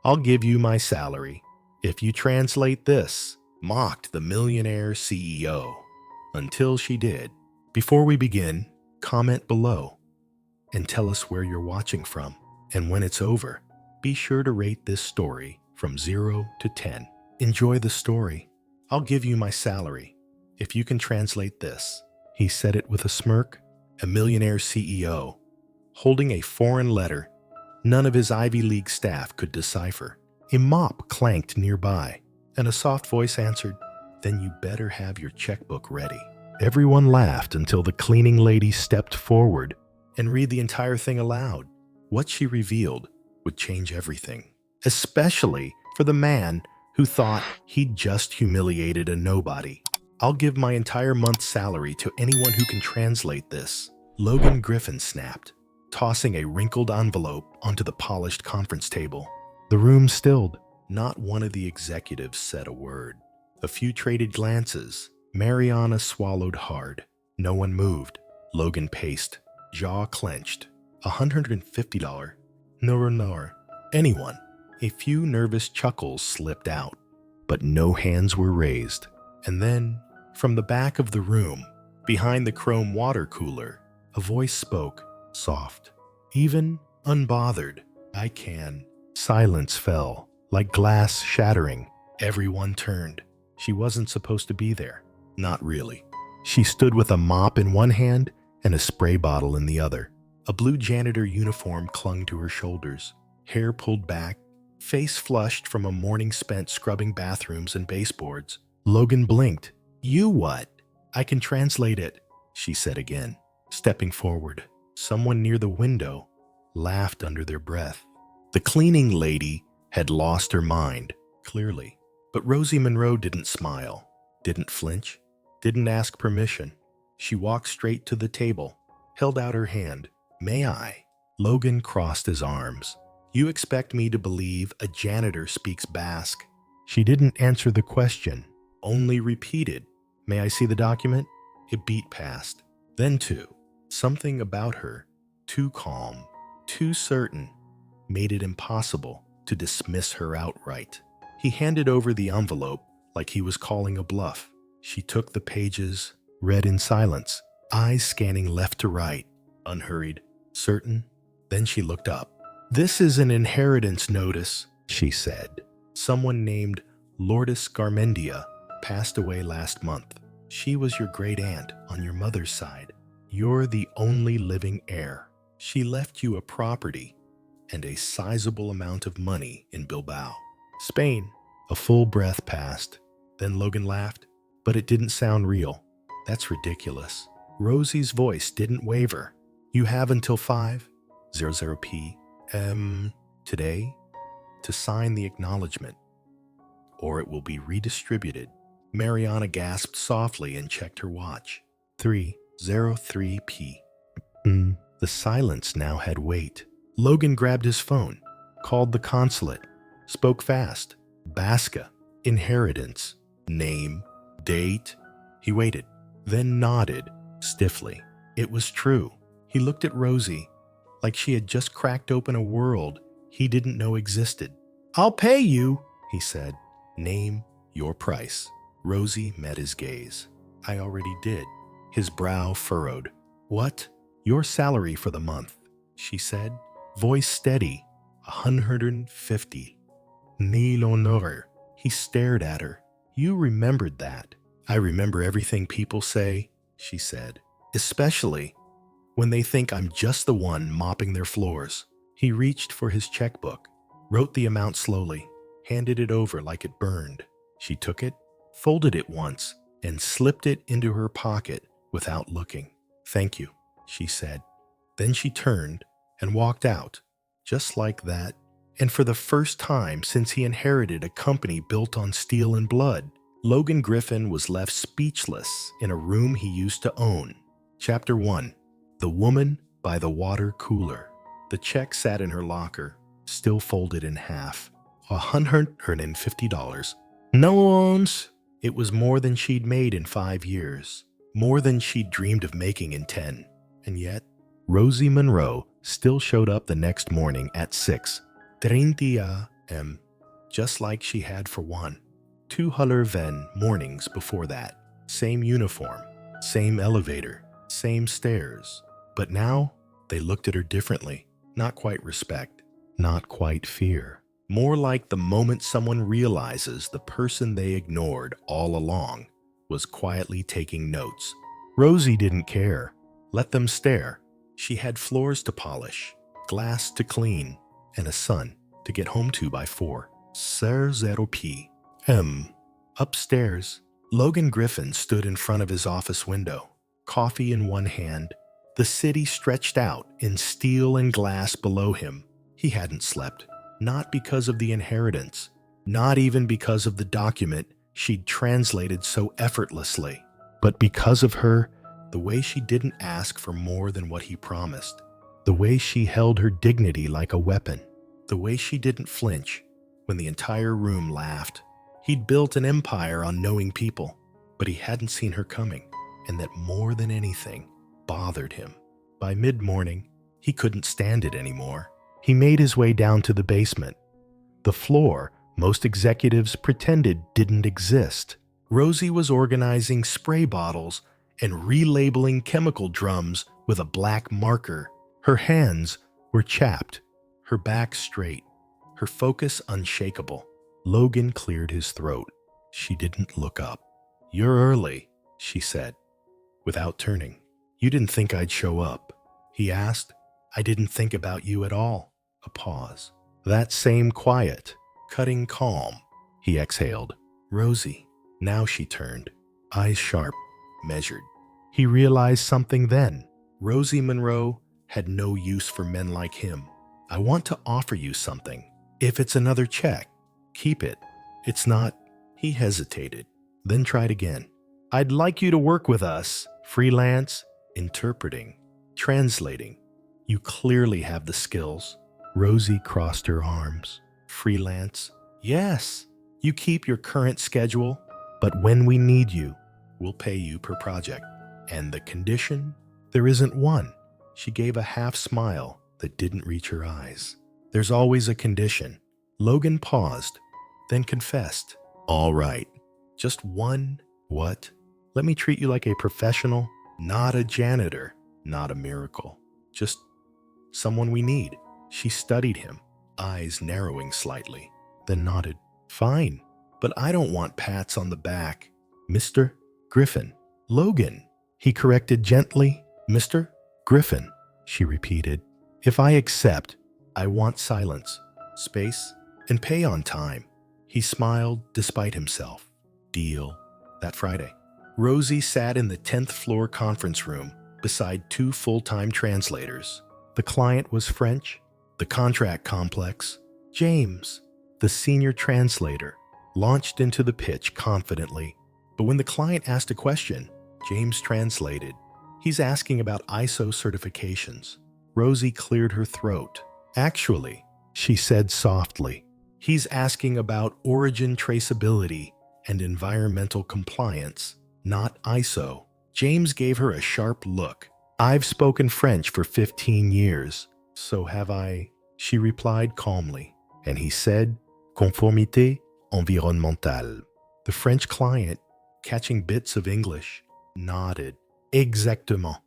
I'll give you my salary. If you translate this, mocked the millionaire CEO. Until she did. Before we begin, comment below and tell us where you're watching from. And when it's over, be sure to rate this story from 0 to 10. Enjoy the story. I'll give you my salary. If you can translate this. He said it with a smirk. A millionaire CEO, holding a foreign letter none of his Ivy League staff could decipher. A mop clanked nearby, and a soft voice answered, "Then you better have your checkbook ready." Everyone laughed until the cleaning lady stepped forward and read the entire thing aloud. What she revealed would change everything, especially for the man who thought he'd just humiliated a nobody. "I'll give my entire month's salary to anyone who can translate this," Logan Griffin snapped, tossing a wrinkled envelope onto the polished conference table. The room stilled. Not one of the executives said a word. A few traded glances. Mariana swallowed hard. No one moved. Logan paced, jaw clenched. $150. No. Anyone. A few nervous chuckles slipped out, but no hands were raised. And then, from the back of the room, behind the chrome water cooler, a voice spoke, soft, even unbothered. "I can." Silence fell, like glass shattering. Everyone turned. She wasn't supposed to be there. Not really. She stood with a mop in one hand and a spray bottle in the other. A blue janitor uniform clung to her shoulders, hair pulled back, face flushed from a morning spent scrubbing bathrooms and baseboards. Logan blinked. "You what?" "I can translate it," she said again, stepping forward. Someone near the window laughed under their breath. The cleaning lady had lost her mind, clearly. But Rosie Monroe didn't smile, didn't flinch, didn't ask permission. She walked straight to the table, held out her hand. "May I?" Logan crossed his arms. "You expect me to believe a janitor speaks Basque?" She didn't answer the question, only repeated, "May I see the document?" It beat past. Then two. Something about her, too calm, too certain, made it impossible to dismiss her outright. He handed over the envelope like he was calling a bluff. She took the pages, read in silence, eyes scanning left to right, unhurried, certain. Then she looked up. "This is an inheritance notice," she said. "Someone named Lourdes Garmendia passed away last month. She was your great aunt on your mother's side. You're the only living heir. She left you a property and a sizable amount of money in Bilbao, Spain." A full breath passed. Then Logan laughed, but it didn't sound real. "That's ridiculous." Rosie's voice didn't waver. "You have until 5:00 p.m. today to sign the acknowledgement, or it will be redistributed." Mariana gasped softly and checked her watch. 3:03 p.m. The silence now had weight. Logan grabbed his phone, called the consulate, spoke fast. "Basque, inheritance, name, date." He waited, then nodded stiffly. It was true. He looked at Rosie like she had just cracked open a world he didn't know existed. "I'll pay you," he said. "Name your price." Rosie met his gaze. "I already did." His brow furrowed. "What?" "Your salary for the month," she said, voice steady. 150. Millionaire. He stared at her. "You remembered that." "I remember everything people say," she said, "especially when they think I'm just the one mopping their floors." He reached for his checkbook, wrote the amount slowly, handed it over like it burned. She took it, folded it once, and slipped it into her pocket without looking. "Thank you," she said. Then she turned and walked out, just like that. And for the first time since he inherited a company built on steel and blood, Logan Griffin was left speechless in a room he used to own. Chapter 1. The Woman by the Water Cooler. The check sat in her locker, still folded in half. $150. No loans. It was more than she'd made in 5 years, more than she'd dreamed of making in 10. And yet, Rosie Monroe still showed up the next morning at 6:30 M, just like she had for one. 2 mornings before that. Same uniform, same elevator, same stairs. But now, they looked at her differently. Not quite respect, not quite fear. More like the moment someone realizes the person they ignored all along was quietly taking notes. Rosie didn't care. Let them stare. She had floors to polish, glass to clean, and a son to get home to by 4. Ser 0p. Upstairs, Logan Griffin stood in front of his office window, coffee in one hand. The city stretched out in steel and glass below him. He hadn't slept, not because of the inheritance, not even because of the document she'd translated so effortlessly, but because of her, the way she didn't ask for more than what he promised, the way she held her dignity like a weapon, the way she didn't flinch when the entire room laughed. He'd built an empire on knowing people, but he hadn't seen her coming, and that more than anything bothered him. By mid-morning, he couldn't stand it anymore. He made his way down to the basement, the floor most executives pretended didn't exist. Rosie was organizing spray bottles and relabeling chemical drums with a black marker. Her hands were chapped, her back straight, her focus unshakable. Logan cleared his throat. She didn't look up. "You're early," she said, without turning. "You didn't think I'd show up?" He asked. "I didn't think about you at all." A pause. That same quiet, cutting calm. He exhaled. "Rosie." Now she turned, eyes sharp, measured. He realized something then. Rosie Monroe had no use for men like him. "I want to offer you something. If it's another check, keep it. It's not." He hesitated, then tried again. "I'd like you to work with us, freelance, interpreting, translating. You clearly have the skills." Rosie crossed her arms. "Freelance? Yes. You keep your current schedule, but when we need you, we'll pay you per project. And the condition? There isn't one." She gave a half smile that didn't reach her eyes. "There's always a condition." Logan paused, then confessed. "All right. Just one." "What?" "Let me treat you like a professional, not a janitor, not a miracle. Just someone we need." She studied him, eyes narrowing slightly, then nodded. "Fine, but I don't want pats on the back." "Mr. Griffin." "Logan," he corrected gently. "Mr. Griffin," she repeated. "If I accept, I want silence, space, and pay on time." He smiled despite himself. "Deal." That Friday, Rosie sat in the 10th floor conference room beside 2 full-time translators. The client was French, the contract complex. James, the senior translator, launched into the pitch confidently. But when the client asked a question, James translated. "He's asking about ISO certifications." Rosie cleared her throat. "Actually," she said softly, "he's asking about origin traceability and environmental compliance, not ISO." James gave her a sharp look. "I've spoken French for 15 years. "So have I," she replied calmly. And he said, "Conformité environnementale." The French client, catching bits of English, nodded. "Exactement.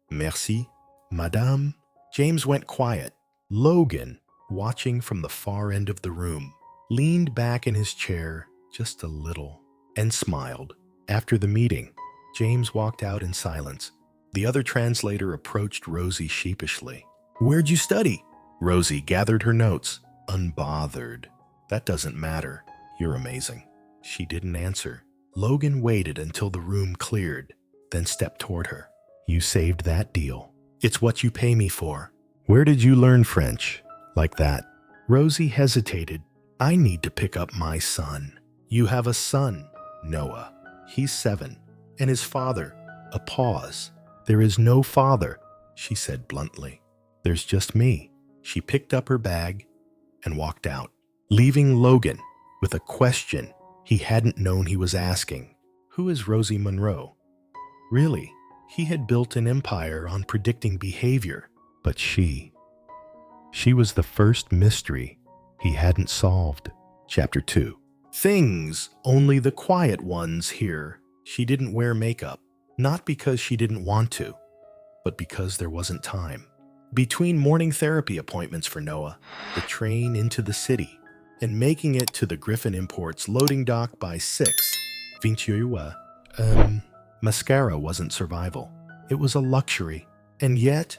Merci, madame." James went quiet. Logan, watching from the far end of the room, leaned back in his chair just a little and smiled. After the meeting, James walked out in silence. The other translator approached Rosie sheepishly. "Where'd you study?" Rosie gathered her notes, unbothered. "That doesn't matter. You're amazing." She didn't answer. Logan waited until the room cleared, then stepped toward her. "You saved that deal. It's what you pay me for." "Where did you learn French? Like that?" Rosie hesitated. "I need to pick up my son." "You have a son, Noah. He's 7. And his father." A pause. "There is no father," she said bluntly. "There's just me." She picked up her bag and walked out, leaving Logan with a question he hadn't known he was asking. Who is Rosie Monroe? Really, he had built an empire on predicting behavior, but she was the first mystery he hadn't solved. Chapter 2. Things only the quiet ones hear. She didn't wear makeup, not because she didn't want to, but because there wasn't time. Between morning therapy appointments for Noah, the train into the city, and making it to the Griffin Imports loading dock by 6, 28, mascara wasn't survival. It was a luxury. And yet,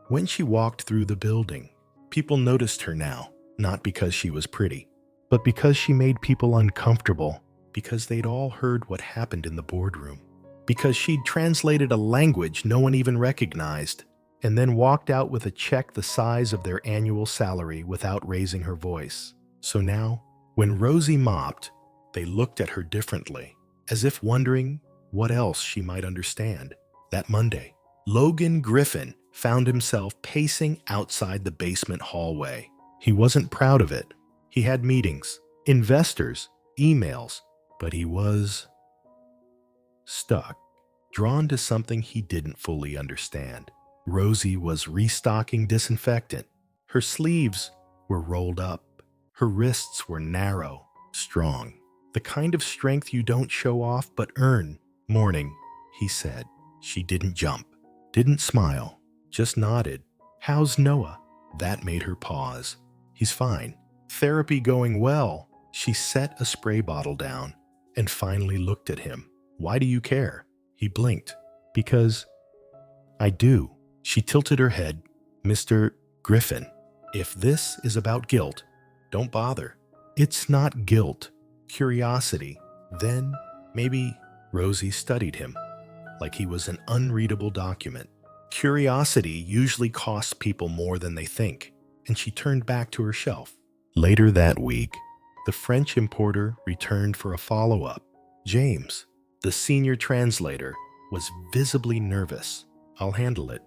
when she walked through the building, people noticed her now, not because she was pretty, but because she made people uncomfortable, because they'd all heard what happened in the boardroom, because she'd translated a language no one even recognized, and then walked out with a check the size of their annual salary without raising her voice. So now, when Rosie mopped, they looked at her differently, as if wondering what else she might understand. That Monday, Logan Griffin found himself pacing outside the basement hallway. He wasn't proud of it. He had meetings, investors, emails, but he was stuck, drawn to something he didn't fully understand. Rosie was restocking disinfectant. Her sleeves were rolled up. Her wrists were narrow, strong. The kind of strength you don't show off but earn. Morning, he said. She didn't jump, didn't smile, just nodded. How's Noah? That made her pause. He's fine. Therapy going well. She set a spray bottle down and finally looked at him. Why do you care? He blinked. Because I do. She tilted her head. Mr. Griffin, if this is about guilt, don't bother. It's not guilt. Curiosity. Then, maybe Rosie studied him like he was an unreadable document. Curiosity usually costs people more than they think, and she turned back to her shelf. Later that week, the French importer returned for a follow-up. James, the senior translator, was visibly nervous. I'll handle it,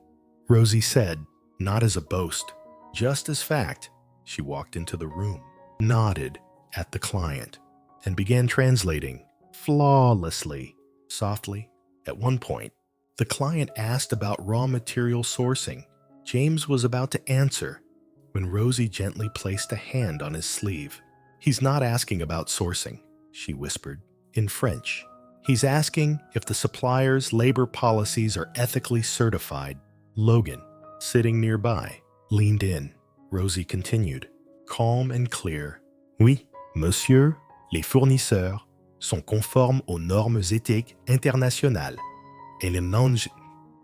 Rosie said, not as a boast, just as fact. She walked into the room, nodded at the client, and began translating flawlessly, softly. At one point, the client asked about raw material sourcing. James was about to answer when Rosie gently placed a hand on his sleeve. He's not asking about sourcing, she whispered, in French. He's asking if the supplier's labor policies are ethically certified. Logan, sitting nearby, leaned in. Rosie continued, calm and clear. Oui, monsieur, les fournisseurs sont conformes aux normes éthiques internationales. Et les non...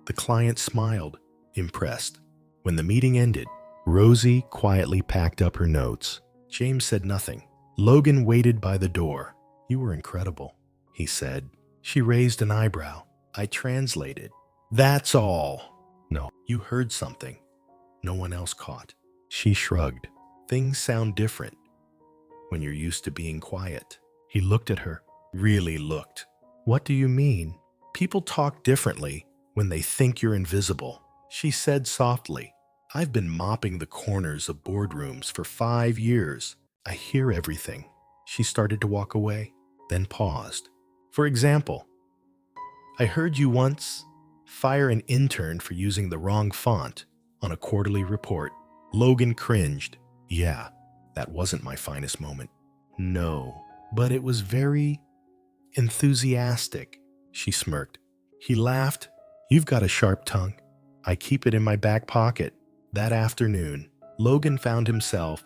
The client smiled, impressed. When the meeting ended, Rosie quietly packed up her notes. James said nothing. Logan waited by the door. You were incredible, he said. She raised an eyebrow. I translated. That's all. No, you heard something no one else caught. She shrugged. Things sound different when you're used to being quiet. He looked at her, really looked. What do you mean? People talk differently when they think you're invisible. She said softly, I've been mopping the corners of boardrooms for 5 years. I hear everything. She started to walk away, then paused. For example, I heard you once fire an intern for using the wrong font on a quarterly report. Logan cringed. Yeah, that wasn't my finest moment. No, but it was very enthusiastic. She smirked. He laughed. You've got a sharp tongue. I keep it in my back pocket. That afternoon, Logan found himself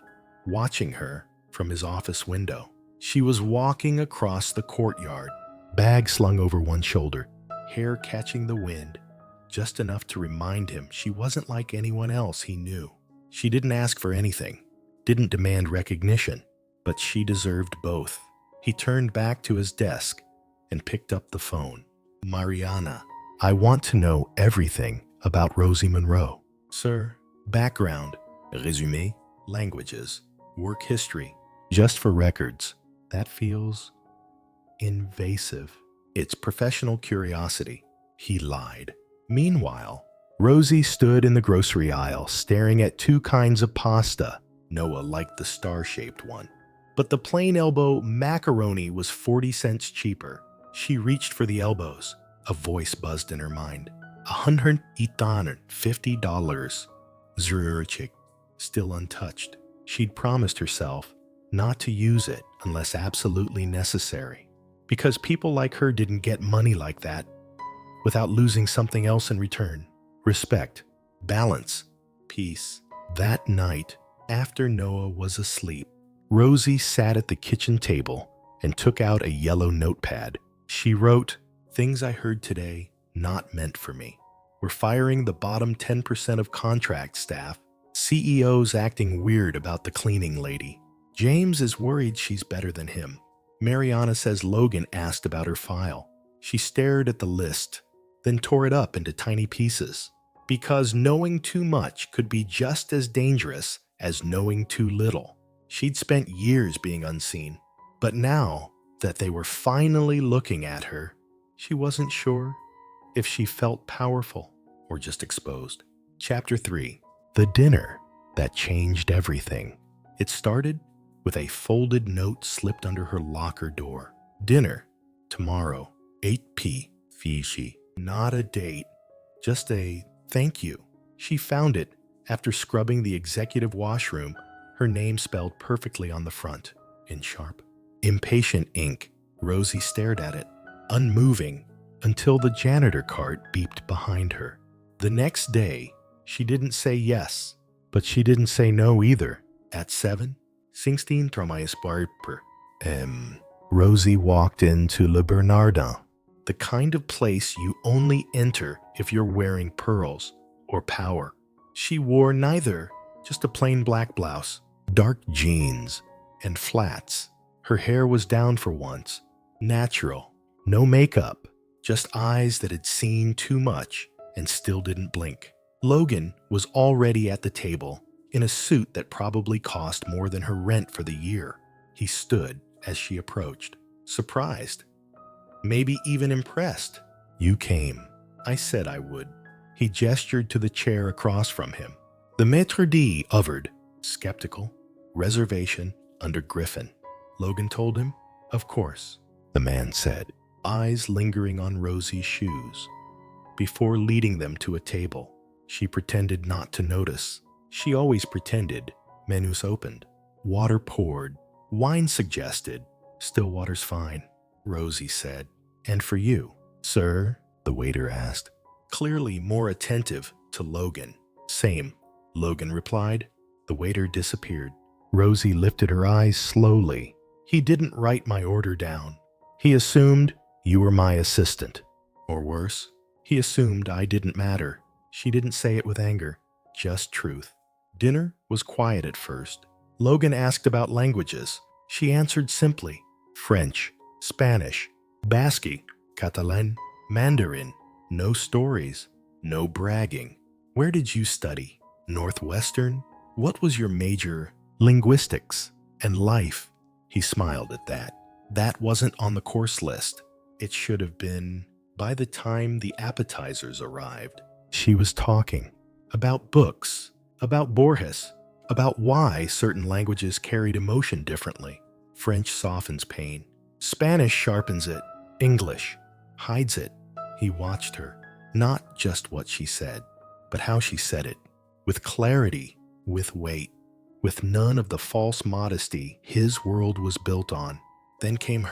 watching her from his office window. She was walking across the courtyard, bag slung over one shoulder, hair catching the wind, just enough to remind him she wasn't like anyone else he knew. She didn't ask for anything, didn't demand recognition, but she deserved both. He turned back to his desk and picked up the phone. Mariana, I want to know everything about Rosie Monroe. Sir, background, résumé, languages, work history, just for records. That feels invasive. It's professional curiosity. He lied. Meanwhile, Rosie stood in the grocery aisle staring at 2 kinds of pasta. Noah liked the star-shaped one, but the plain elbow macaroni was 40 cents cheaper. She reached for the elbows. A voice buzzed in her mind. $150. Zurich, still untouched. She'd promised herself not to use it unless absolutely necessary, because people like her didn't get money like that without losing something else in return: respect, balance, peace. That night, after Noah was asleep, Rosie sat at the kitchen table and took out a yellow notepad. She wrote, "Things I heard today not meant for me. We're firing the bottom 10% of contract staff. CEO's acting weird about the cleaning lady. James is worried she's better than him. Mariana says Logan asked about her file. She stared at the list, then tore it up into tiny pieces. Because knowing too much could be just as dangerous as knowing too little. She'd spent years being unseen, but now that they were finally looking at her, she wasn't sure if she felt powerful or just exposed." Chapter 3. The dinner that changed everything. It started with a folded note slipped under her locker door. "Dinner, tomorrow, 8 p. Fiji." Not a date, just a thank you. She found it after scrubbing the executive washroom, her name spelled perfectly on the front, in sharp, impatient ink. Rosie stared at it, unmoving, until the janitor cart beeped behind her. The next day, she didn't say yes, but she didn't say no either. At 7, 16 Tromais Barper. Rosie walked into Le Bernardin, the kind of place you only enter if you're wearing pearls or power. She wore neither, just a plain black blouse, dark jeans, and flats. Her hair was down for once, natural, no makeup, just eyes that had seen too much and still didn't blink. Logan was already at the table, in a suit that probably cost more than her rent for the year. He stood as she approached, surprised, maybe even impressed. "You came. I said I would." He gestured to the chair across from him. The maître d' hovered, skeptical, reservation under Griffin. Logan told him, "Of course," the man said, eyes lingering on Rosie's shoes. Before leading them to a table, she pretended not to notice. She always pretended. Menus opened, water poured, wine suggested. "Still water's fine," Rosie said. "And for you, sir?" the waiter asked, clearly more attentive to Logan. "Same," Logan replied. The waiter disappeared. Rosie lifted her eyes slowly. "He didn't write my order down. He assumed you were my assistant. Or worse, he assumed I didn't matter." She didn't say it with anger, just truth. Dinner was quiet at first. Logan asked about languages. She answered simply: French, Spanish, Basque, Catalan, Mandarin. No stories, no bragging. "Where did you study? Northwestern? What was your major?" "Linguistics and life." He smiled at that. That wasn't on the course list. It should have been. By the time the appetizers arrived, she was talking about books, about Borges, about why certain languages carried emotion differently. French softens pain. Spanish sharpens it. English hides it. He watched her, not just what she said, but how she said it, with clarity, with weight, with none of the false modesty his world was built on. Then came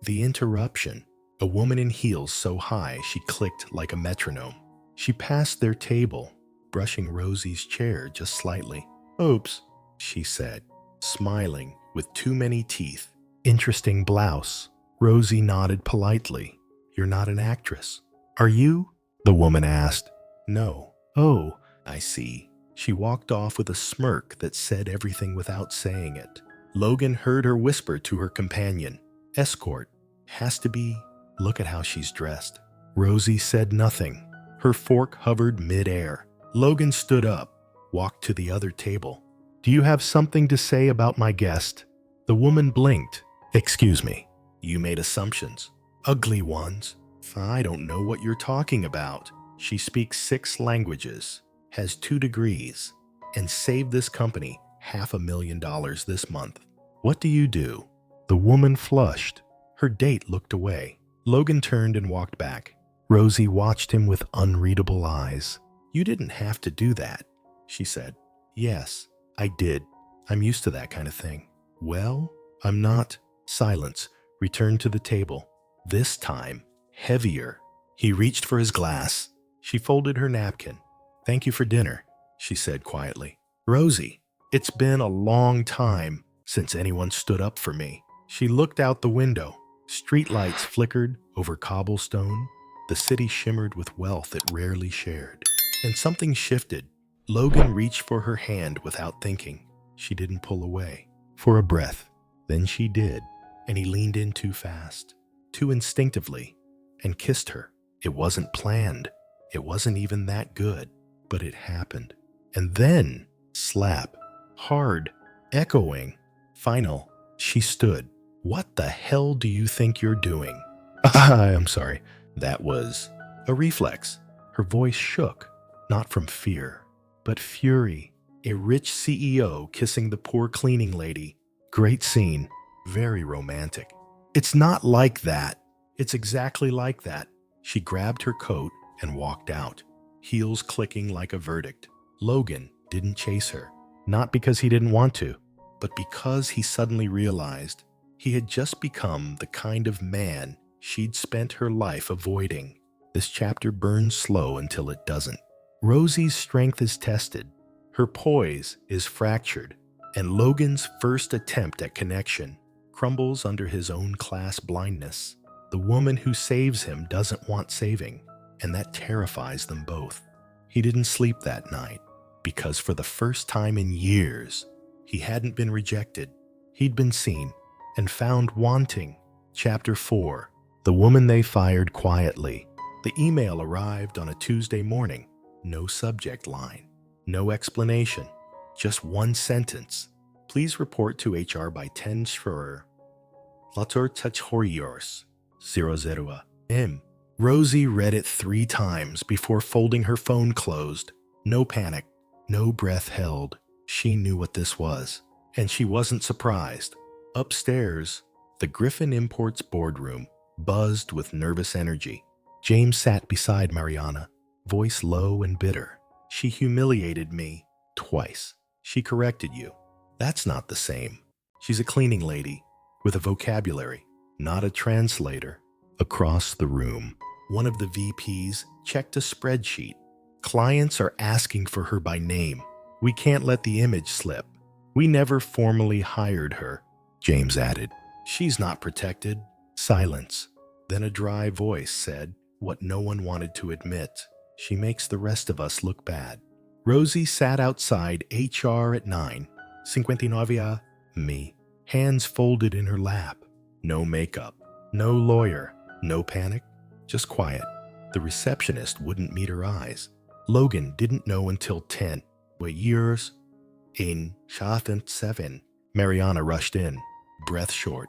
the interruption, a woman in heels so high she clicked like a metronome. She passed their table, brushing Rosie's chair just slightly. "Oops," she said, smiling with too many teeth. "Interesting blouse." Rosie nodded politely. "You're not an actress, are you?" the woman asked. "No." "Oh, I see." She walked off with a smirk that said everything without saying it. Logan heard her whisper to her companion, "Escort. Has to be. Look at how she's dressed." Rosie said nothing. Her fork hovered mid-air. Logan stood up, walked to the other table. "Do you have something to say about my guest?" The woman blinked. "Excuse me. You made assumptions. Ugly ones. I don't know what you're talking about. She speaks 6 languages, has 2 degrees, and saved this company $500,000 this month. What do you do?" The woman flushed. Her date looked away. Logan turned and walked back. Rosie watched him with unreadable eyes. "You didn't have to do that," she said. "Yes, I did." I'm used to that kind of thing. Well, I'm not. Silence. Returned to the table. This time, heavier. He reached for his glass. She folded her napkin. Thank you for dinner, she said quietly. Rosie, it's been a long time since anyone stood up for me. She looked out the window. Streetlights flickered over cobblestone. The city shimmered with wealth it rarely shared. And something shifted. Logan reached for her hand without thinking. She didn't pull away. For a breath. Then she did. And he leaned in too fast, too instinctively, and kissed her. It wasn't planned. It wasn't even that good. But it happened. And then, slap. Hard. Echoing. Final. She stood. What the hell do you think you're doing? I'm sorry. That was a reflex. Her voice shook, not from fear, but fury. A rich CEO kissing the poor cleaning lady. Great scene. Very romantic. It's not like that. It's exactly like that. She grabbed her coat and walked out, heels clicking like a verdict. Logan didn't chase her, not because he didn't want to, but because he suddenly realized he had just become the kind of man she'd spent her life avoiding. This chapter burns slow until it doesn't. Rosie's strength is tested. Her poise is fractured. And Logan's first attempt at connection crumbles under his own class blindness. The woman who saves him doesn't want saving, and that terrifies them both. He didn't sleep that night because for the first time in years, he hadn't been rejected. He'd been seen and found wanting. Chapter 4. The woman they fired quietly. The email arrived on a Tuesday morning. No subject line. No explanation. Just one sentence. Please report to HR by 10 Schroer. Lator touchingstories. 00 M. Rosie read it 3 times before folding her phone closed. No panic. No breath held. She knew what this was. And she wasn't surprised. Upstairs, the Griffin Imports boardroom buzzed with nervous energy. James sat beside Mariana, voice low and bitter. She humiliated me twice. She corrected you. That's not the same. She's a cleaning lady with a vocabulary, not a translator. Across the room, one of the VPs checked a spreadsheet. Clients are asking for her by name. We can't let the image slip. We never formally hired her, James added. She's not protected. Silence. Then a dry voice said what no one wanted to admit. She makes the rest of us look bad. Rosie sat outside HR at 9. 59 me. Hands folded in her lap. No makeup. No lawyer. No panic. Just quiet. The receptionist wouldn't meet her eyes. Logan didn't know until 10. Wait years. In 7. Mariana rushed in, breath short.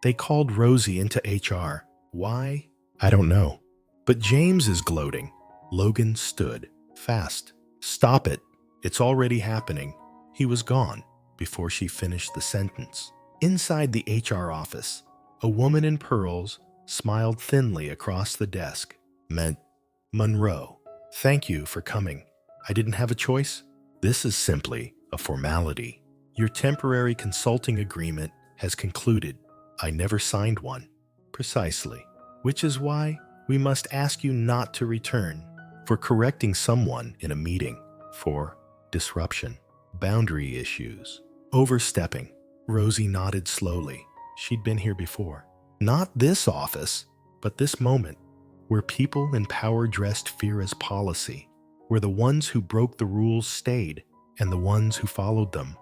They called Rosie into HR. Why? I don't know. But James is gloating. Logan stood, fast. Stop it. It's already happening. He was gone before she finished the sentence. Inside the HR office, a woman in pearls smiled thinly across the desk. Monroe, thank you for coming. I didn't have a choice. This is simply a formality. Your temporary consulting agreement has concluded. I never signed one. Precisely. Which is why we must ask you not to return. For correcting someone in a meeting. For disruption. Boundary issues. Overstepping. Rosie nodded slowly. She'd been here before. Not this office, but this moment, where people in power dressed fear as policy, where the ones who broke the rules stayed, and the ones who followed them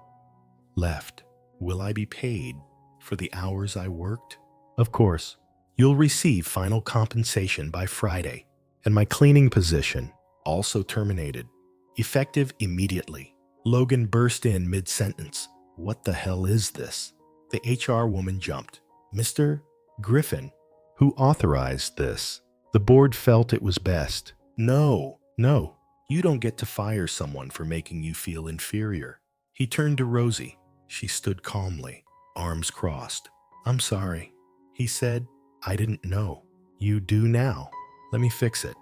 left. Will I be paid for the hours I worked? Of course. You'll receive final compensation by Friday, and my cleaning position also terminated. Effective immediately. Logan burst in mid-sentence. What the hell is this? The HR woman jumped. Mr. Griffin, who authorized this? The board felt it was best. No. You don't get to fire someone for making you feel inferior. He turned to Rosie. She stood calmly, arms crossed. I'm sorry. He said, I didn't know. You do now. Let me fix it.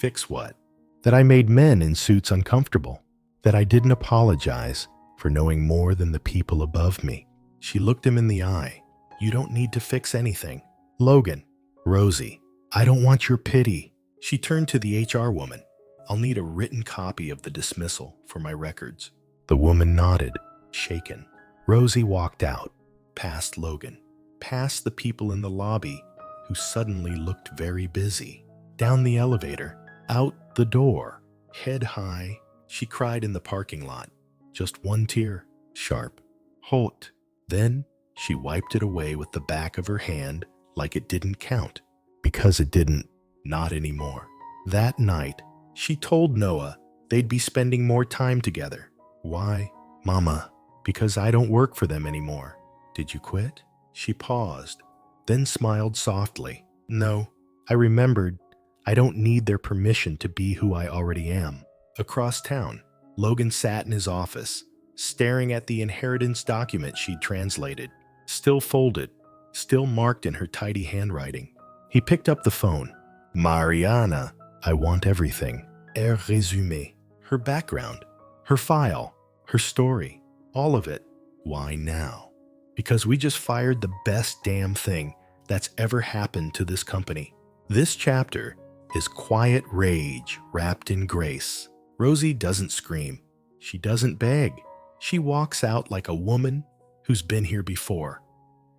Fix what? That I made men in suits uncomfortable. That I didn't apologize for knowing more than the people above me. She looked him in the eye. You don't need to fix anything. Logan. Rosie. I don't want your pity. She turned to the HR woman. I'll need a written copy of the dismissal for my records. The woman nodded, shaken. Rosie walked out, past Logan, past the people in the lobby who suddenly looked very busy, down the elevator, out the door, head high. She cried in the parking lot. Just one tear, sharp, halt. Then she wiped it away with the back of her hand like it didn't count, because it didn't, not anymore. That night, she told Noah they'd be spending more time together. Why? Mama, because I don't work for them anymore. Did you quit? She paused, then smiled softly. No, I remembered I don't need their permission to be who I already am. Across town, Logan sat in his office, staring at the inheritance document she'd translated, still folded, still marked in her tidy handwriting. He picked up the phone. Mariana, I want everything. Er résumé. Her background, her file, her story, all of it. Why now? Because we just fired the best damn thing that's ever happened to this company. This chapter is quiet rage wrapped in grace. Rosie doesn't scream. She doesn't beg. She walks out like a woman who's been here before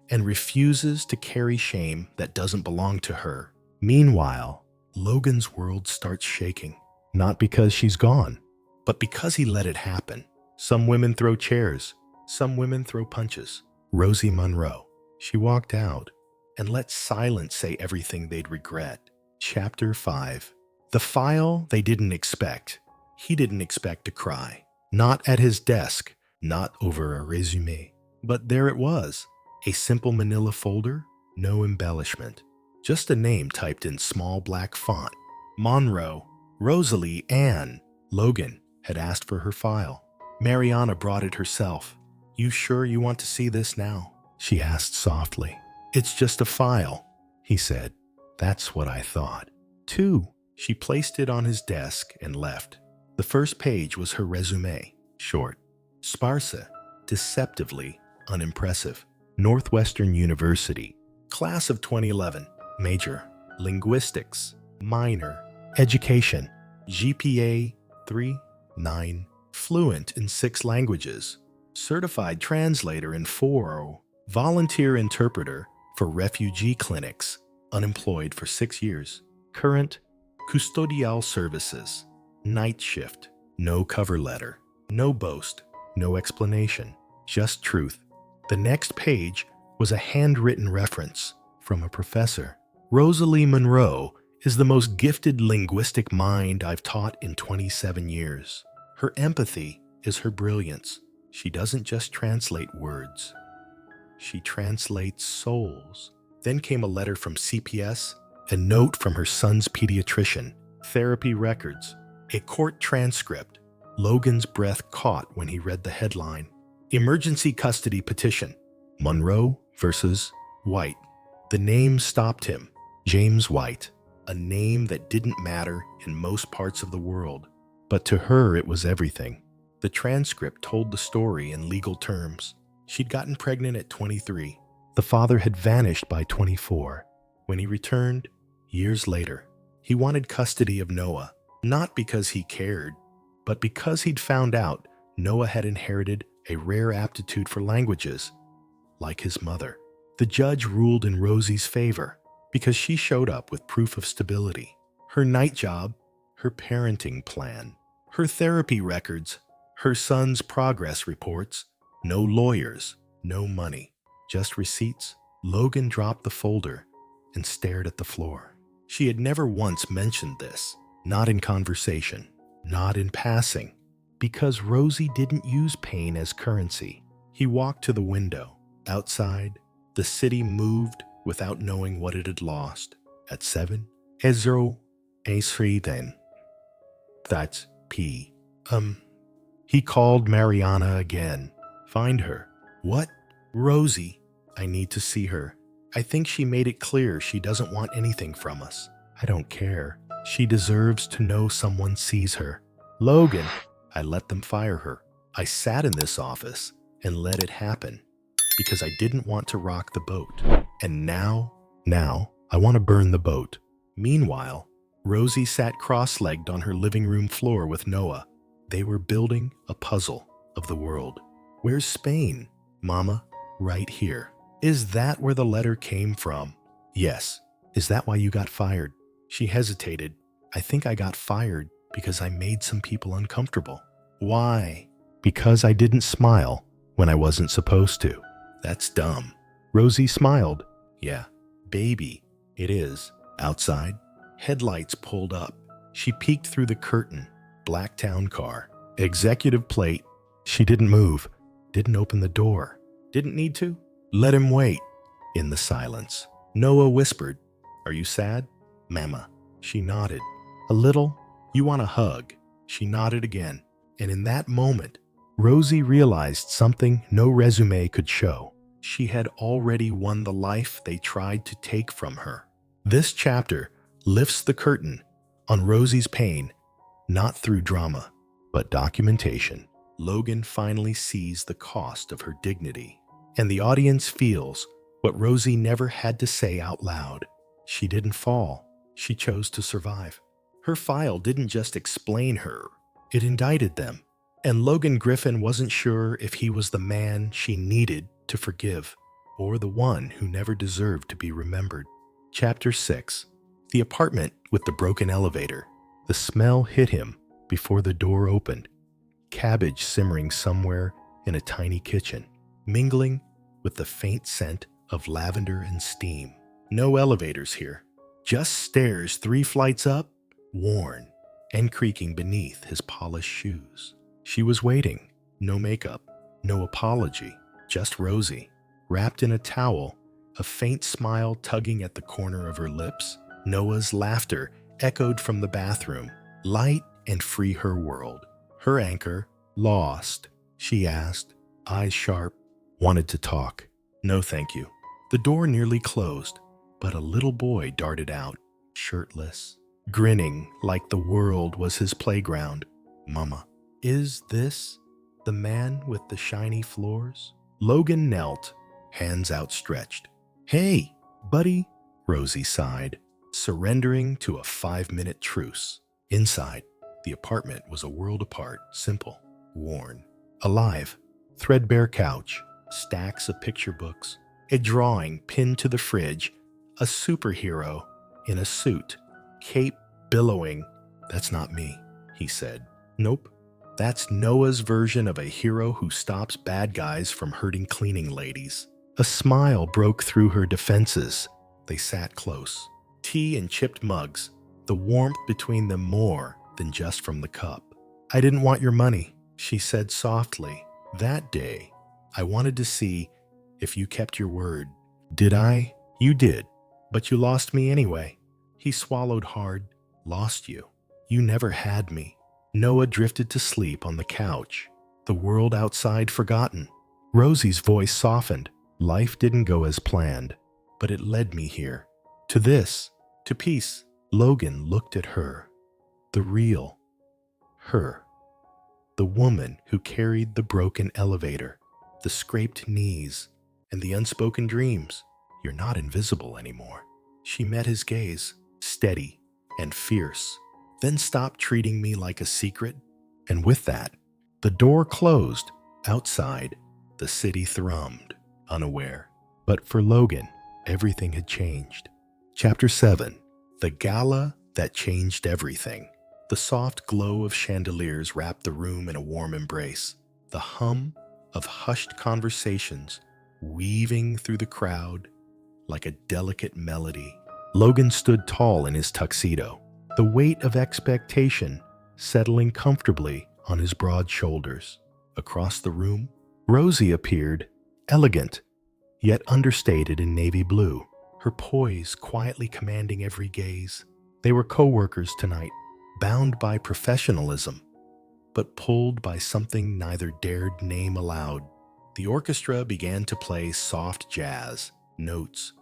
and refuses to carry shame that doesn't belong to her. Meanwhile, Logan's world starts shaking, not because she's gone, but because he let it happen. Some women throw chairs, some women throw punches. Rosie Monroe. She walked out and let silence say everything they'd regret. Chapter 5. The file they didn't expect. He didn't expect to cry. Not at his desk, not over a resume. But there it was. A simple manila folder, no embellishment. Just a name typed in small black font. Monroe, Rosalie Ann. Logan had asked for her file. Mariana brought it herself. You sure you want to see this now? She asked softly. It's just a file, he said. That's what I thought. 2. She placed it on his desk and left. The first page was her resume, short, sparse, deceptively unimpressive. Northwestern University, class of 2011, major, linguistics, minor, education, GPA 3.9, fluent in 6 languages, certified translator in 4, volunteer interpreter for refugee clinics, unemployed for 6 years, current, custodial services, night shift, no cover letter, no boast, no explanation, just truth. The next page was a handwritten reference from a professor. Rosalie Monroe is the most gifted linguistic mind I've taught in 27 years. Her empathy is her brilliance. She doesn't just translate words. She translates souls. Then came a letter from CPS, a note from her son's pediatrician, therapy records, a court transcript. Logan's breath caught when he read the headline. Emergency custody petition. Monroe versus White. The name stopped him. James White. A name that didn't matter in most parts of the world. But to her, it was everything. The transcript told the story in legal terms. She'd gotten pregnant at 23. The father had vanished by 24. When he returned, years later, he wanted custody of Noah, not because he cared, but because he'd found out Noah had inherited a rare aptitude for languages, like his mother. The judge ruled in Rosie's favor because she showed up with proof of stability. Her night job, her parenting plan, her therapy records, her son's progress reports. No lawyers, no money, just receipts. Logan dropped the folder and stared at the floor. She had never once mentioned this, not in conversation, not in passing, because Rosie didn't use pain as currency. He walked to the window. Outside, the city moved without knowing what it had lost. At 7, Ezro A3 then. That's P. He called Mariana again. Find her. What? Rosie. I need to see her. I think she made it clear she doesn't want anything from us. I don't care. She deserves to know someone sees her. Logan. I let them fire her. I sat in this office and let it happen because I didn't want to rock the boat. And now, I want to burn the boat. Meanwhile, Rosie sat cross-legged on her living room floor with Noah. They were building a puzzle of the world. Where's Spain? Mama, right here. Is that where the letter came from? Yes. Is that why you got fired? She hesitated. I think I got fired because I made some people uncomfortable. Why? Because I didn't smile when I wasn't supposed to. That's dumb. Rosie smiled. Yeah, baby, it is. Outside, headlights pulled up. She peeked through the curtain. Black town car. Executive plate. She didn't move. Didn't open the door. Didn't need to. Let him wait. In the silence, Noah whispered, Are you sad? Mama. She nodded. A little. You want a hug? She nodded again. And in that moment, Rosie realized something no resume could show. She had already won the life they tried to take from her. This chapter lifts the curtain on Rosie's pain, not through drama, but documentation. Logan finally sees the cost of her dignity, and the audience feels what Rosie never had to say out loud. She didn't fall. She chose to survive. Her file didn't just explain her, it indicted them. And Logan Griffin wasn't sure if he was the man she needed to forgive, or the one who never deserved to be remembered. Chapter 6. The apartment with the broken elevator. The smell hit him before the door opened. Cabbage simmering somewhere in a tiny kitchen, mingling with the faint scent of lavender and steam. No elevators here, just stairs 3 flights up, worn and creaking beneath his polished shoes. She was waiting. No makeup, no apology, just Rosie, wrapped in a towel, a faint smile tugging at the corner of her lips. Noah's laughter echoed from the bathroom. Light and free her world. Her anchor, lost. She asked, eyes sharp, wanted to talk. No thank you. The door nearly closed, but a little boy darted out, shirtless, grinning like the world was his playground. Mama. Is this the man with the shiny floors? Logan knelt, hands outstretched. Hey, buddy, Rosie sighed, surrendering to a 5-minute truce. Inside, the apartment was a world apart, simple, worn, alive. Threadbare couch, stacks of picture books, a drawing pinned to the fridge, a superhero in a suit, cape billowing. That's not me, he said. Nope. That's Noah's version of a hero who stops bad guys from hurting cleaning ladies. A smile broke through her defenses. They sat close. Tea in chipped mugs, the warmth between them more than just from the cup. I didn't want your money, she said softly. That day, I wanted to see if you kept your word. Did I? You did, but you lost me anyway. He swallowed hard. Lost you. You never had me. Noah drifted to sleep on the couch, the world outside forgotten. Rosie's voice softened. Life didn't go as planned, but it led me here. To this, to peace. Logan looked at her. The real her. The woman who carried the broken elevator, the scraped knees, and the unspoken dreams. You're not invisible anymore. She met his gaze, steady and fierce. Then stopped treating me like a secret, and with that, the door closed. Outside, the city thrummed, unaware. But for Logan, everything had changed. Chapter 7. The Gala that changed everything. The soft glow of chandeliers wrapped the room in a warm embrace. The hum of hushed conversations weaving through the crowd like a delicate melody. Logan stood tall in his tuxedo, the weight of expectation settling comfortably on his broad shoulders. Across the room, Rosie appeared, elegant, yet understated in navy blue, her poise quietly commanding every gaze. They were co-workers tonight, bound by professionalism, but pulled by something neither dared name aloud. The orchestra began to play soft jazz, notes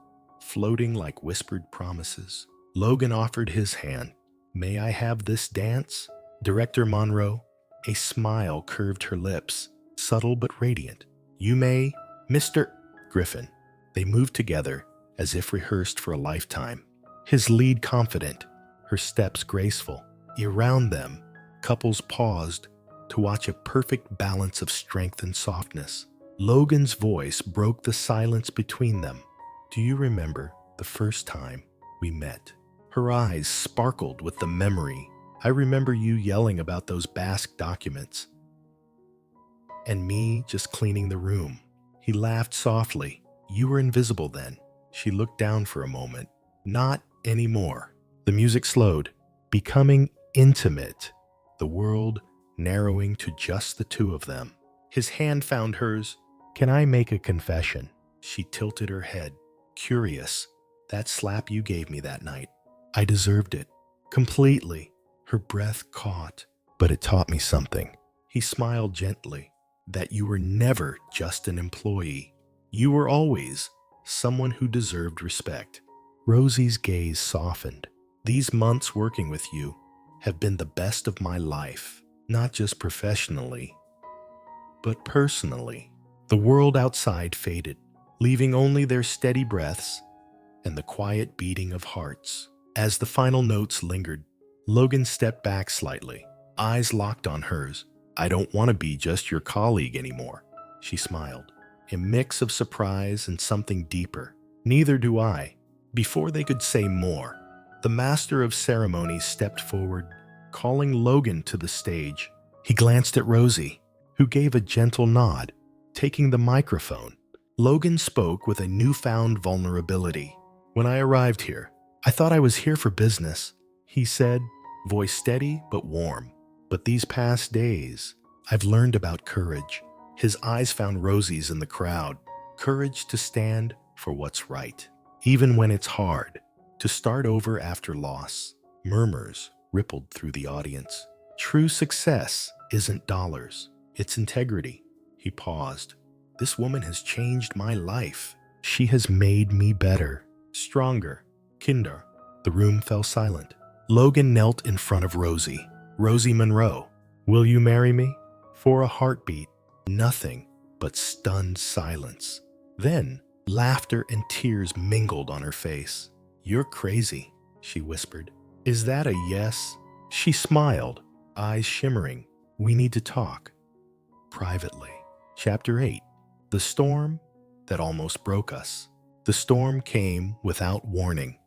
floating like whispered promises. Logan offered his hand. May I have this dance? Director Monroe, A smile curved her lips, subtle but radiant. "You may, Mr. Griffin." They moved together as if rehearsed for a lifetime. His lead confident, her steps graceful. Around them, couples paused to watch a perfect balance of strength and softness. Logan's voice broke the silence between them. "Do you remember the first time we met?" Her eyes sparkled with the memory. "I remember you yelling about those Basque documents, and me just cleaning the room." He laughed softly. "You were invisible then." She looked down for a moment. "Not anymore." The music slowed, becoming intimate, the world narrowing to just the two of them. His hand found hers. "Can I make a confession?" She tilted her head, curious. "That slap you gave me that night, I deserved it. Completely." Her breath caught. "But it taught me something." He smiled gently. "That you were never just an employee. You were always someone who deserved respect." Rosie's gaze softened. "These months working with you have been the best of my life, not just professionally, but personally." The world outside faded, leaving only their steady breaths and the quiet beating of hearts. As the final notes lingered, Logan stepped back slightly, eyes locked on hers. "I don't want to be just your colleague anymore," she smiled, a mix of surprise and something deeper. "Neither do I." Before they could say more, the master of ceremonies stepped forward, calling Logan to the stage. He glanced at Rosie, who gave a gentle nod. Taking the microphone, Logan spoke with a newfound vulnerability. "When I arrived here, I thought I was here for business," he said, voice steady but warm. "But these past days, I've learned about courage." His eyes found Rosie's in the crowd. Courage to stand for what's right, even when it's hard. To start over after loss. Murmurs rippled through the audience. "True success isn't dollars, it's integrity." He paused. "This woman has changed my life. She has made me better, stronger, kinder." The room fell silent. Logan knelt in front of Rosie. "Rosie Monroe, will you marry me?" For a heartbeat, nothing but stunned silence. Then, laughter and tears mingled on her face. "You're crazy," she whispered. "Is that a yes?" She smiled, eyes shimmering. "We need to talk. Privately." Chapter 8. The Storm That Almost Broke Us. The storm came without warning,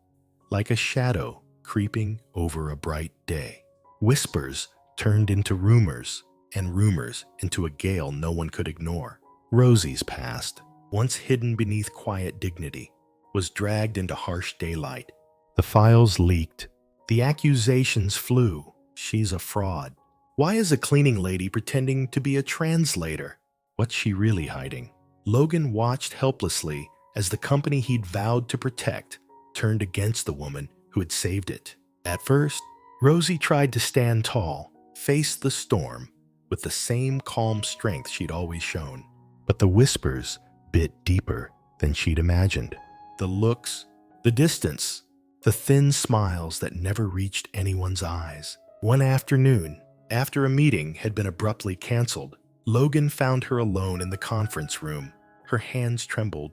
like a shadow creeping over a bright day. Whispers turned into rumors, and rumors into a gale no one could ignore. Rosie's past, once hidden beneath quiet dignity, was dragged into harsh daylight. The files leaked. The accusations flew. She's a fraud. Why is a cleaning lady pretending to be a translator? What's she really hiding? Logan watched helplessly as the company he'd vowed to protect turned against the woman who had saved it. At first, Rosie tried to stand tall, face the storm with the same calm strength she'd always shown. But the whispers bit deeper than she'd imagined. The looks, the distance, the thin smiles that never reached anyone's eyes. One afternoon, after a meeting had been abruptly canceled, Logan found her alone in the conference room. Her hands trembled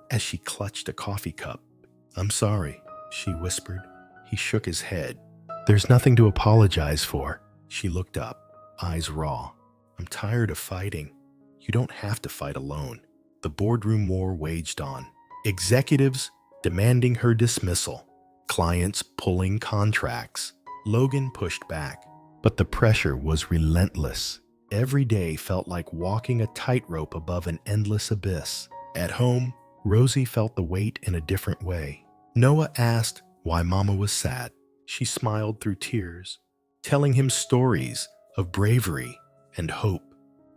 as she clutched a coffee cup. "I'm sorry," she whispered. He shook his head. "There's nothing to apologize for." She looked up, eyes raw. "I'm tired of fighting." "You don't have to fight alone." The boardroom war waged on. Executives demanding her dismissal, clients pulling contracts. Logan pushed back, but the pressure was relentless. Every day felt like walking a tightrope above an endless abyss. At home, Rosie felt the weight in a different way. Noah asked why Mama was sad. She smiled through tears, telling him stories of bravery and hope.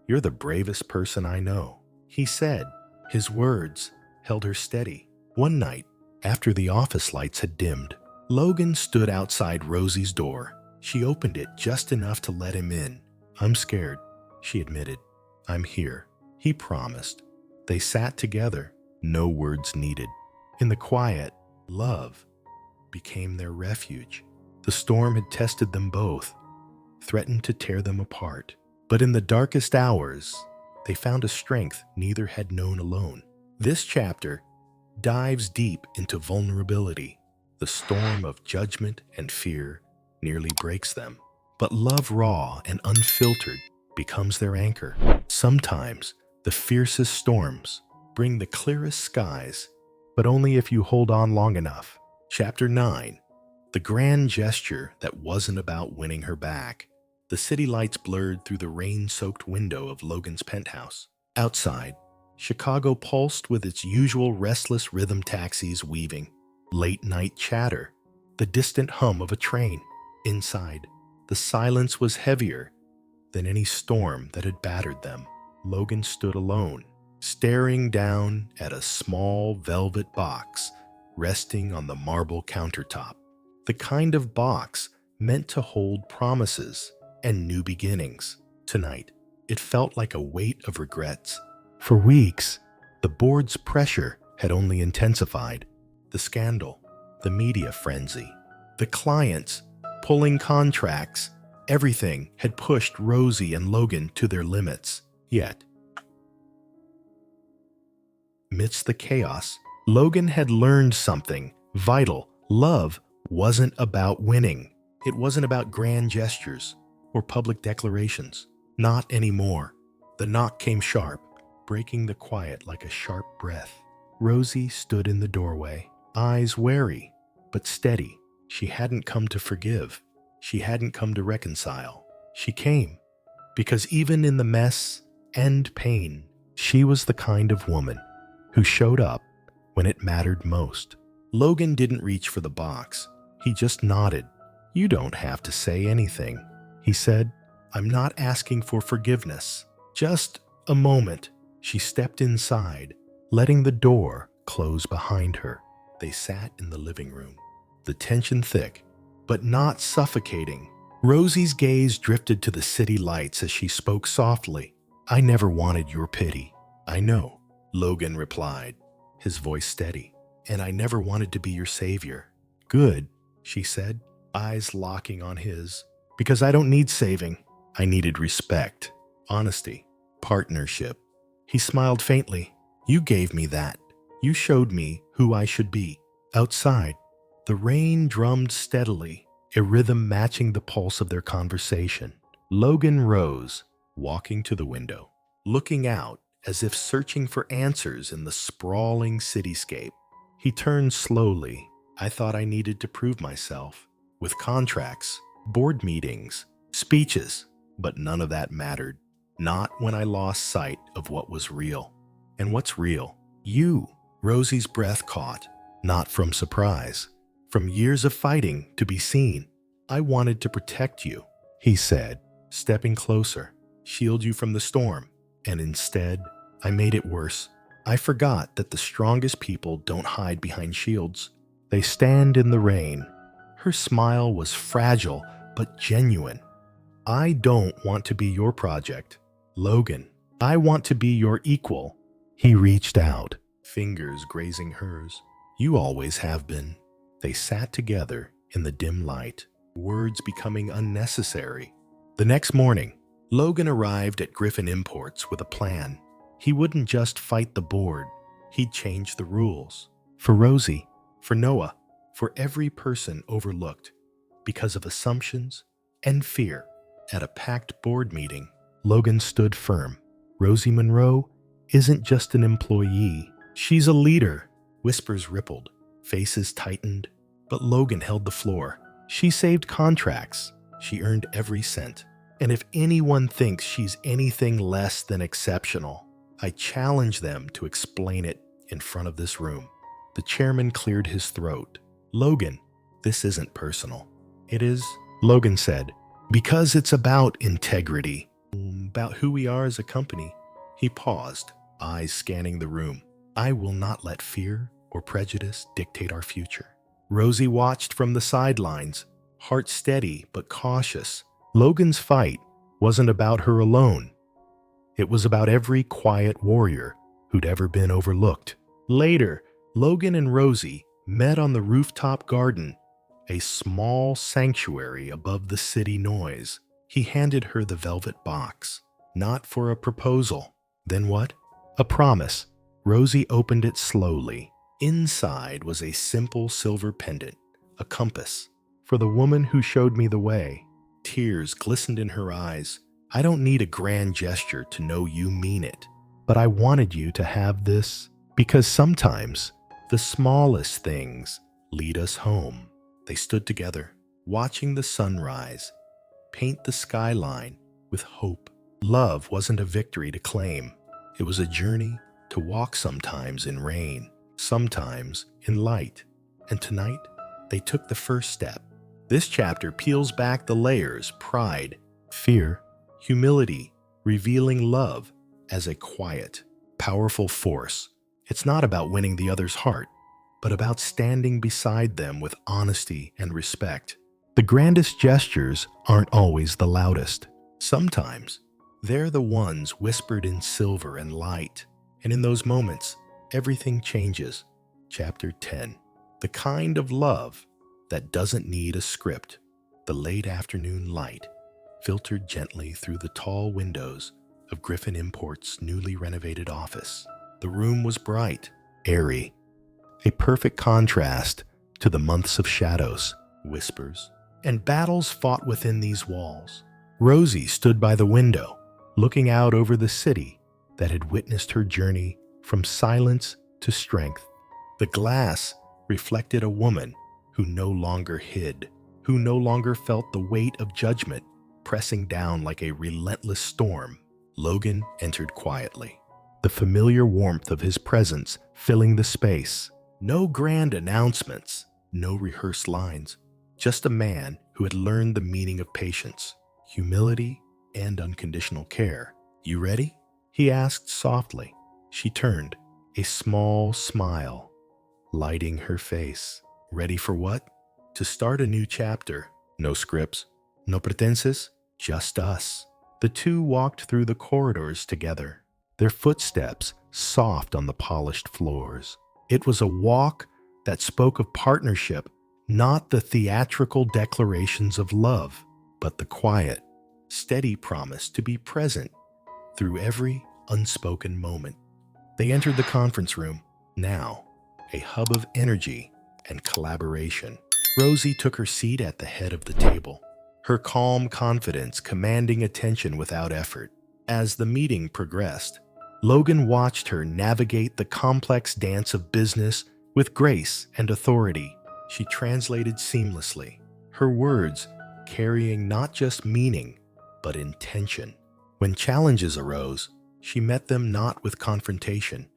"You're the bravest person I know," he said. His words held her steady. One night, after the office lights had dimmed, Logan stood outside Rosie's door. She opened it just enough to let him in. "I'm scared," she admitted. "I'm here," he promised. They sat together, no words needed. In the quiet, love became their refuge. The storm had tested them both, threatened to tear them apart. But in the darkest hours, they found a strength neither had known alone. This chapter dives deep into vulnerability. The storm of judgment and fear nearly breaks them. But love raw and unfiltered becomes their anchor. Sometimes the fiercest storms bring the clearest skies, but only if you hold on long enough. Chapter 9. The grand gesture that wasn't about winning her back. The city lights blurred through the rain-soaked window of Logan's penthouse. Outside, Chicago pulsed with its usual restless rhythm, taxis weaving, late-night chatter, the distant hum of a train. Inside, the silence was heavier than any storm that had battered them. Logan stood alone, staring down at a small velvet box resting on the marble countertop. The kind of box meant to hold promises and new beginnings. Tonight, it felt like a weight of regrets. For weeks, the board's pressure had only intensified. The scandal, the media frenzy, the clients pulling contracts, everything had pushed Rosie and Logan to their limits. Yet, amidst the chaos, Logan had learned something vital. Love wasn't about winning. It wasn't about grand gestures or public declarations. Not anymore. The knock came sharp, breaking the quiet like a sharp breath. Rosie stood in the doorway, eyes wary but steady. She hadn't come to forgive. She hadn't come to reconcile. She came because even in the mess and pain, she was the kind of woman who showed up when it mattered most. Logan didn't reach for the box. He just nodded. "You don't have to say anything," he said. "I'm not asking for forgiveness. Just a moment." She stepped inside, letting the door close behind her. They sat in the living room, the tension thick, but not suffocating. Rosie's gaze drifted to the city lights as she spoke softly. "I never wanted your pity." "I know," Logan replied, his voice steady. "And I never wanted to be your savior." "Good," she said, eyes locking on his. "Because I don't need saving. I needed respect, honesty, partnership." He smiled faintly. "You gave me that. You showed me who I should be." Outside, the rain drummed steadily, a rhythm matching the pulse of their conversation. Logan rose, walking to the window, looking out as if searching for answers in the sprawling cityscape. He turned slowly. "I thought I needed to prove myself, with contracts, board meetings, speeches, but none of that mattered. Not when I lost sight of what was real." "And what's real?" "You." Rosie's breath caught, not from surprise, from years of fighting to be seen. "I wanted to protect you," he said, stepping closer, "shield you from the storm. And instead, I made it worse. I forgot that the strongest people don't hide behind shields. They stand in the rain." Her smile was fragile but genuine. "I don't want to be your project, Logan. I want to be your equal." He reached out, fingers grazing hers. "You always have been." They sat together in the dim light, words becoming unnecessary. The next morning, Logan arrived at Griffin Imports with a plan. He wouldn't just fight the board, he'd change the rules. For Rosie, for Noah, for every person overlooked because of assumptions and fear. At a packed board meeting, Logan stood firm. "Rosie Monroe isn't just an employee. She's a leader." Whispers rippled, faces tightened, but Logan held the floor. "She saved contracts. She earned every cent. And if anyone thinks she's anything less than exceptional, I challenge them to explain it in front of this room." The chairman cleared his throat. "Logan, this isn't personal." "It is," Logan said, "because it's about integrity, about who we are as a company." He paused, eyes scanning the room. "I will not let fear or prejudice dictate our future." Rosie watched from the sidelines, heart steady but cautious. Logan's fight wasn't about her alone. It was about every quiet warrior who'd ever been overlooked. Later, Logan and Rosie met on the rooftop garden, a small sanctuary above the city noise. He handed her the velvet box. Not for a proposal. Then what? A promise. Rosie opened it slowly. Inside was a simple silver pendant, a compass. For the woman who showed me the way. Tears glistened in her eyes. I don't need a grand gesture to know you mean it. But I wanted you to have this because sometimes the smallest things lead us home. They stood together, watching the sunrise paint the skyline with hope. Love wasn't a victory to claim. It was a journey to walk, sometimes in rain, sometimes in light. And tonight, they took the first step. This chapter peels back the layers: pride, fear, humility, revealing love as a quiet, powerful force. It's not about winning the other's heart, but about standing beside them with honesty and respect. The grandest gestures aren't always the loudest. Sometimes they're the ones whispered in silver and light. And in those moments, everything changes. Chapter 10. The kind of love that doesn't need a script. The late afternoon light filtered gently through the tall windows of Griffin Import's newly renovated office. The room was bright, airy, a perfect contrast to the months of shadows, whispers, and battles fought within these walls. Rosie stood by the window, looking out over the city that had witnessed her journey from silence to strength. The glass reflected a woman who no longer hid, who no longer felt the weight of judgment pressing down like a relentless storm. Logan entered quietly, the familiar warmth of his presence filling the space. No grand announcements, no rehearsed lines, just a man who had learned the meaning of patience, humility, and unconditional care. "You ready?" he asked softly. She turned, a small smile lighting her face. Ready for what? To start a new chapter. No scripts, no pretenses, just us. The two walked through the corridors together, their footsteps soft on the polished floors. It was a walk that spoke of partnership, not the theatrical declarations of love, but the quiet, steady promise to be present through every unspoken moment. They entered the conference room, now a hub of energy and collaboration. Rosie took her seat at the head of the table, her calm confidence commanding attention without effort. As the meeting progressed, Logan watched her navigate the complex dance of business with grace and authority. She translated seamlessly, her words carrying not just meaning, but intention. When challenges arose, she met them not with confrontation,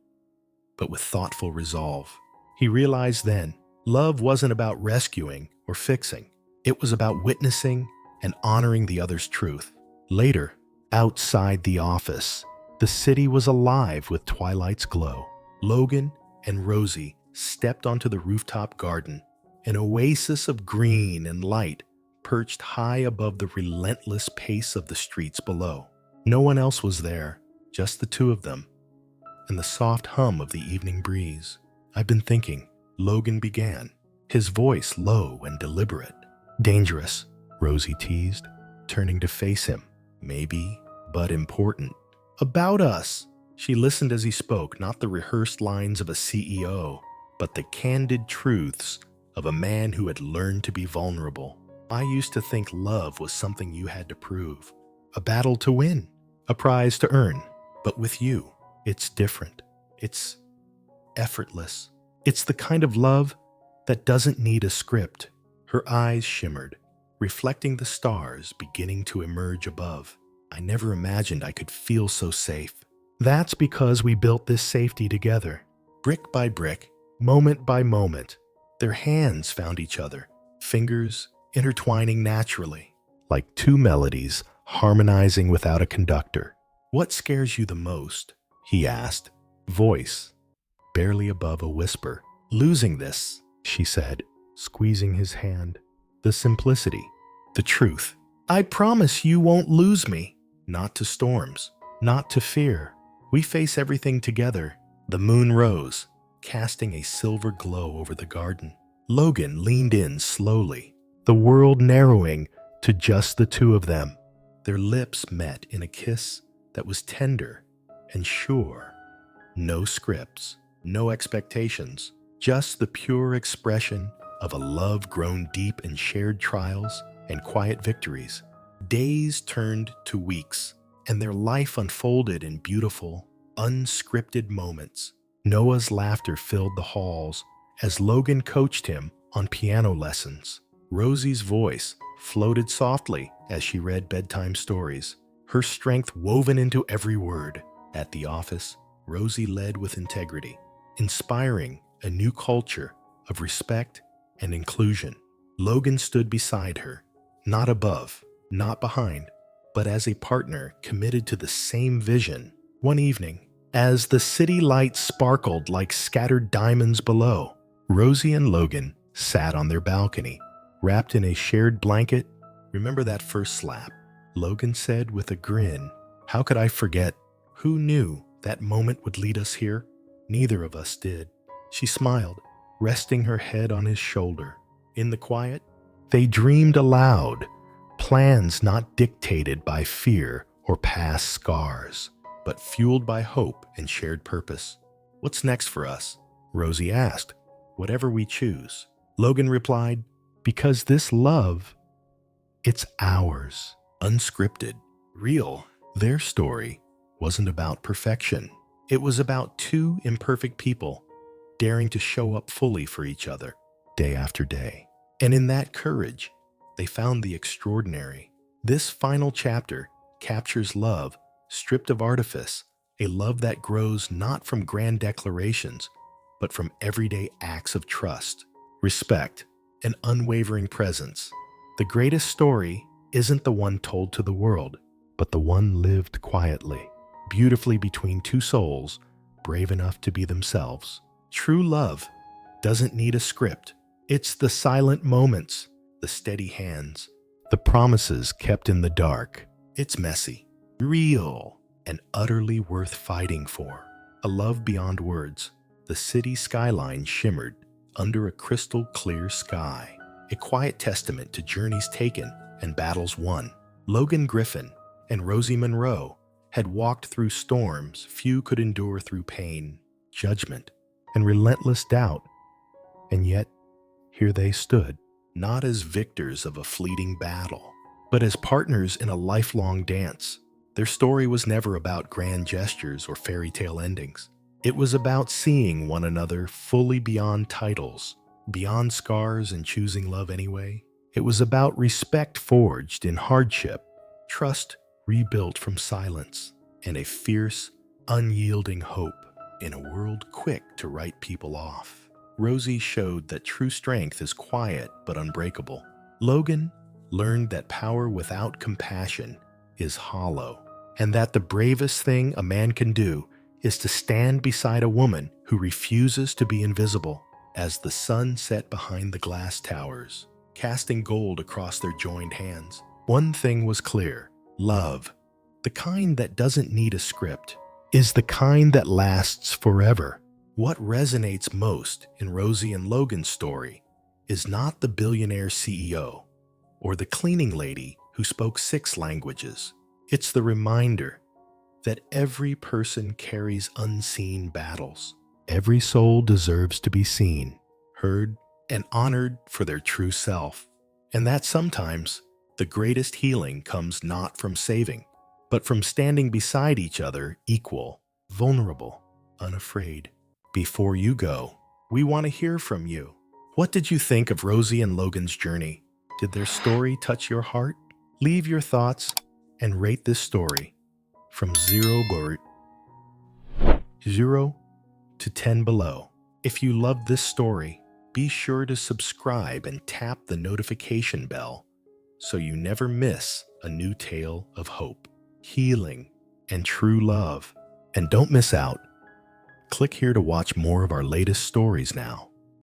but with thoughtful resolve. He realized then, love wasn't about rescuing or fixing. It was about witnessing and honoring the other's truth. Later, outside the office, the city was alive with twilight's glow. Logan and Rosie stepped onto the rooftop garden, an oasis of green and light perched high above the relentless pace of the streets below. No one else was there, just the two of them, and the soft hum of the evening breeze. "I've been thinking," Logan began, his voice low and deliberate. "Dangerous," Rosie teased, turning to face him. "Maybe, but important." "About us." She listened as he spoke, not the rehearsed lines of a CEO, but the candid truths of a man who had learned to be vulnerable. "I used to think love was something you had to prove, a battle to win, a prize to earn. But with you, it's different. It's effortless. It's the kind of love that doesn't need a script." Her eyes shimmered, reflecting the stars beginning to emerge above. "I never imagined I could feel so safe." "That's because we built this safety together. Brick by brick, moment by moment, their hands found each other, fingers intertwining naturally, like two melodies harmonizing without a conductor. "What scares you the most?" he asked, voice barely above a whisper. "Losing this," she said, squeezing his hand. "The simplicity, the truth. I promise you won't lose me." "Not to storms, not to fear. We face everything together." The moon rose, casting a silver glow over the garden. Logan leaned in slowly, the world narrowing to just the two of them. Their lips met in a kiss that was tender and sure. No scripts, no expectations, just the pure expression of a love grown deep in shared trials and quiet victories. Days turned to weeks, and their life unfolded in beautiful, unscripted moments. Noah's laughter filled the halls as Logan coached him on piano lessons. Rosie's voice floated softly as she read bedtime stories, her strength woven into every word. At the office, Rosie led with integrity, inspiring a new culture of respect and inclusion. Logan stood beside her, not above, not behind, but as a partner committed to the same vision. One evening, as the city lights sparkled like scattered diamonds below, Rosie and Logan sat on their balcony, wrapped in a shared blanket. "Remember that first slap?" Logan said with a grin. "How could I forget? Who knew that moment would lead us here?" "Neither of us did." She smiled, resting her head on his shoulder. In the quiet, they dreamed aloud, plans not dictated by fear or past scars, but fueled by hope and shared purpose. "What's next for us?" Rosie asked. "Whatever we choose." Logan replied, "Because this love, it's ours." Unscripted, real. Their story wasn't about perfection. It was about two imperfect people daring to show up fully for each other, day after day. And in that courage, they found the extraordinary. This final chapter captures love, stripped of artifice, a love that grows not from grand declarations, but from everyday acts of trust, respect, and unwavering presence. The greatest story isn't the one told to the world, but the one lived quietly, beautifully between two souls, brave enough to be themselves. True love doesn't need a script. It's the silent moments, the steady hands, the promises kept in the dark. It's messy, real, and utterly worth fighting for. A love beyond words. The city skyline shimmered under a crystal clear sky, a quiet testament to journeys taken and battles won. Logan Griffin and Rosie Monroe had walked through storms few could endure, through pain, judgment, and relentless doubt. And yet, here they stood, not as victors of a fleeting battle, but as partners in a lifelong dance. Their story was never about grand gestures or fairy tale endings. It was about seeing one another fully beyond titles, beyond scars, and choosing love anyway. It was about respect forged in hardship, trust rebuilt from silence, and a fierce, unyielding hope in a world quick to write people off. Rosie showed that true strength is quiet but unbreakable. Logan learned that power without compassion is hollow, and that the bravest thing a man can do is to stand beside a woman who refuses to be invisible. As the sun set behind the glass towers, casting gold across their joined hands, one thing was clear: love, the kind that doesn't need a script, is the kind that lasts forever. What resonates most in Rosie and Logan's story is not the billionaire CEO or the cleaning lady who spoke 6 languages. It's the reminder that every person carries unseen battles. Every soul deserves to be seen, heard, and honored for their true self. And that sometimes the greatest healing comes not from saving, but from standing beside each other, equal, vulnerable, unafraid. Before you go, we want to hear from you. What did you think of Rosie and Logan's journey? Did their story touch your heart? Leave your thoughts and rate this story from 0 to 10 below. If you loved this story, be sure to subscribe and tap the notification bell so you never miss a new tale of hope, healing, and true love. And don't miss out. Click here to watch more of our latest stories now.